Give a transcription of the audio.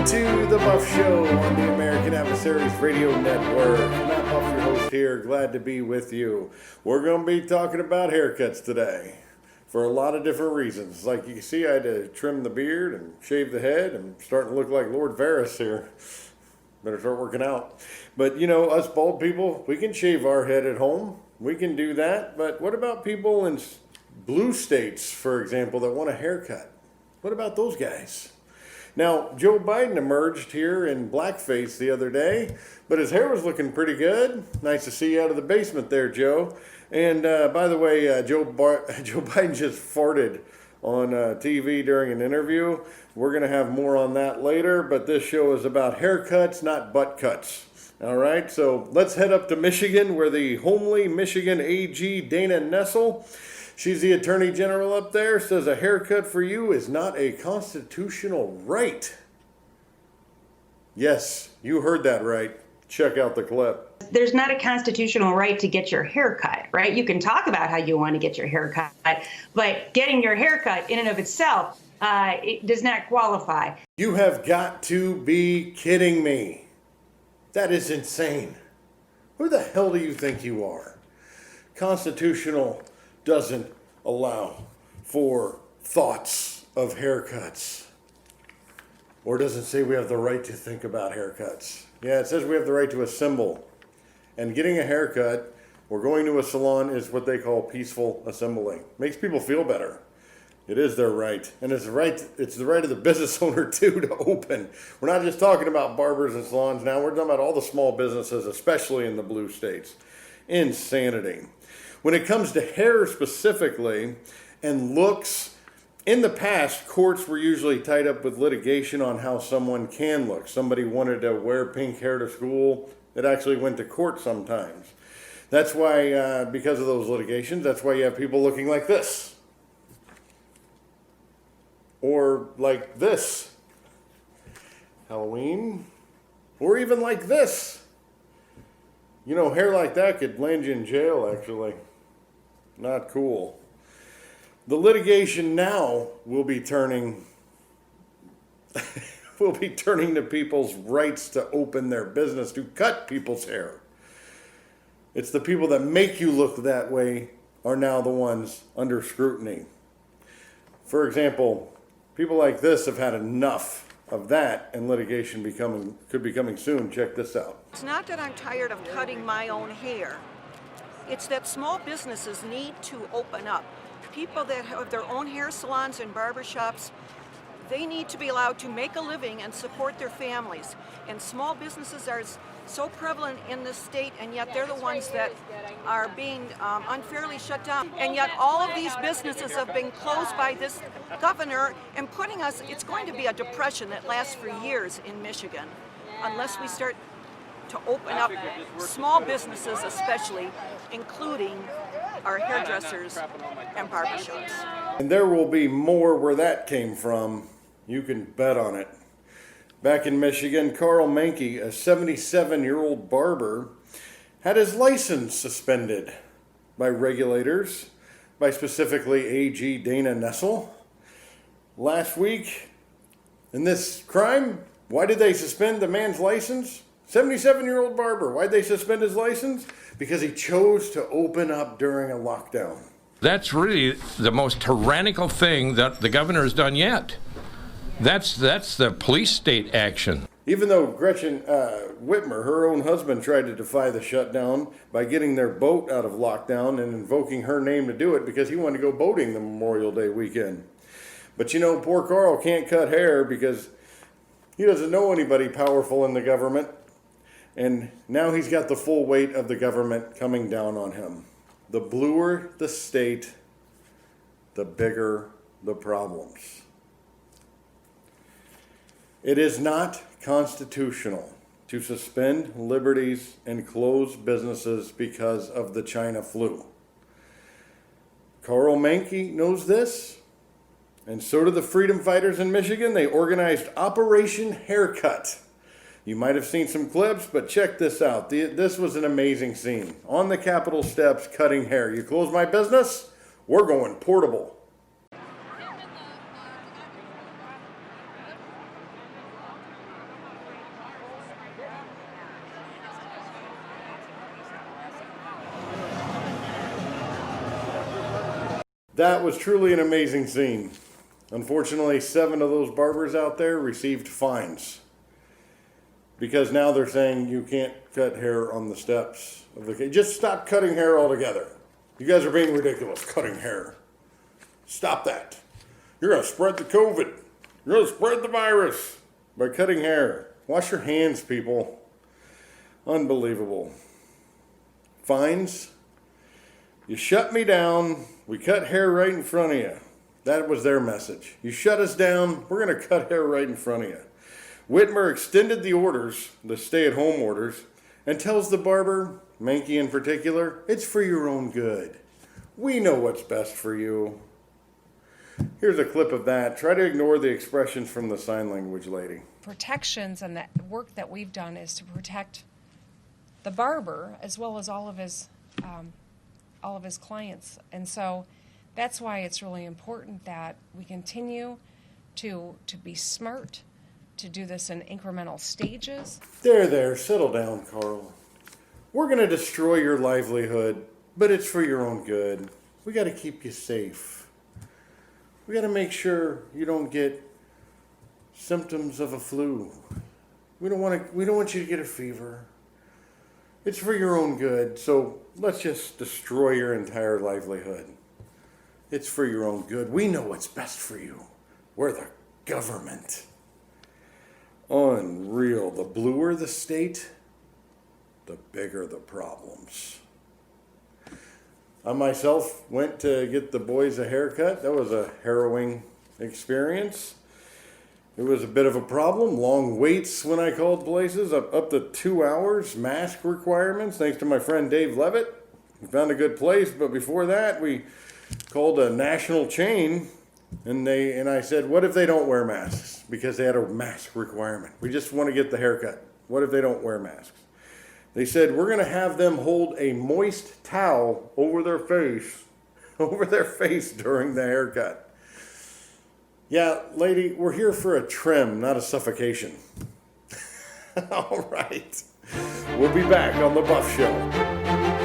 to the Buff Show on the American Adversaries Radio Network. Matt Buff, your host here. Glad to be with you. We're going to be talking about haircuts today for a lot of different reasons. Like you can see, I had to trim the beard and shave the head. I'm starting to look like Lord Varys here. Better start working out. But you know, us bald people, we can shave our head at home. We can do that. But what about people in blue states, for example, that want a haircut? What about those guys? Now, Joe Biden emerged here in blackface the other day, but his hair was looking pretty good. Nice to see you out of the basement there, Joe. And by the way, Joe Biden just farted on TV during an interview. We're going to have more on that later, but this show is about haircuts, not butt cuts. All right, so let's head up to Michigan, where the homely Michigan AG, Dana Nessel, she's the Attorney General up there, says a haircut for you is not a constitutional right. Yes, you heard that right. Check out the clip. There's not a constitutional right to get your hair cut, right? You can talk about how you want to get your hair cut, but getting your hair cut in and of itself, it does not qualify. You have got to be kidding me. That is insane. Who the hell do you think you are? Constitutional doesn't allow for thoughts of haircuts. Or doesn't say we have the right to think about haircuts. Yeah, it says we have the right to assemble. And getting a haircut or going to a salon is what they call peaceful assembling. Makes people feel better. It is their right. And it's the right of the business owner too to open. We're not just talking about barbers and salons now. We're talking about all the small businesses, especially in the blue states. Insanity. When it comes to hair specifically and looks, in the past, courts were usually tied up with litigation on how someone can look. Somebody wanted to wear pink hair to school. It actually went to court sometimes. That's why, because of those litigations, that's why you have people looking like this. Or like this. Halloween. Or even like this. You know, hair like that could land you in jail, actually. Not cool. The litigation now will be turning to people's rights to open their business, to cut people's hair. It's the people that make you look that way are now the ones under scrutiny. For example, people like this have had enough of that, and litigation could be coming soon. Check this out. It's not that I'm tired of cutting my own hair. It's that small businesses need to open up. People that have their own hair salons and barbershops, they need to be allowed to make a living and support their families. And small businesses are so prevalent in this state, and yet they're the ones that are being unfairly shut down. And yet all of these businesses have been closed by this governor and putting us, it's going to be a depression that lasts for years in Michigan, unless we start to open up small businesses especially, including our hairdressers and barbershops. And there will be more where that came from. You can bet on it. Back in Michigan, Carl Mankey, a 77-year-old barber, had his license suspended by regulators, by specifically AG Dana Nessel. Last week, in this crime, why did they suspend the man's license? 77-year-old barber. Why'd they suspend his license? Because he chose to open up during a lockdown. That's really the most tyrannical thing that the governor has done yet. That's the police state action. Even though Gretchen Whitmer, her own husband, tried to defy the shutdown by getting their boat out of lockdown and invoking her name to do it because he wanted to go boating the Memorial Day weekend. But you know, poor Carl can't cut hair because he doesn't know anybody powerful in the government. And now he's got the full weight of the government coming down on him. The bluer the state, the bigger the problems. It is not constitutional to suspend liberties and close businesses because of the China flu. Carl Mankey knows this, and so do the freedom fighters in Michigan. They organized Operation Haircut. You might have seen some clips, but check this out. This was an amazing scene. On the Capitol steps, cutting hair. You close my business? We're going portable. That was truly an amazing scene. Unfortunately, 7 of those barbers out there received fines because now they're saying you can't cut hair on the steps of the. Just stop cutting hair altogether. You guys are being ridiculous cutting hair. Stop that. You're going to spread the COVID. You're going to spread the virus by cutting hair. Wash your hands, people. Unbelievable. Fines. You shut me down. We cut hair right in front of you. That was their message. You shut us down. We're going to cut hair right in front of you. Whitmer extended the orders, the stay-at-home orders, and tells the barber, Mankey in particular, it's for your own good. We know what's best for you. Here's a clip of that. Try to ignore the expressions from the sign language lady. Protections and the work that we've done is to protect the barber as well as all of his clients, and so that's why it's really important that we continue to be smart, to do this in incremental stages. There, settle down, Carl. We're going to destroy your livelihood, but it's for your own good. We got to keep you safe. We got to make sure you don't get symptoms of a flu. We don't want you to get a fever. It's for your own good, so let's just destroy your entire livelihood. It's for your own good. We know what's best for you. We're the government. Unreal. The bluer the state, the bigger the problems. I myself went to get the boys a haircut. That was a harrowing experience. It was a bit of a problem. Long waits when I called places, up to 2 hours, mask requirements, thanks to my friend Dave Levitt. We found a good place, but before that, we called a national chain, and I said, what if they don't wear masks? Because they had a mask requirement. We just want to get the haircut. What if they don't wear masks? They said, we're going to have them hold a moist towel over their face during the haircut. Yeah, lady, we're here for a trim, not a suffocation. All right. We'll be back on The Buff Show.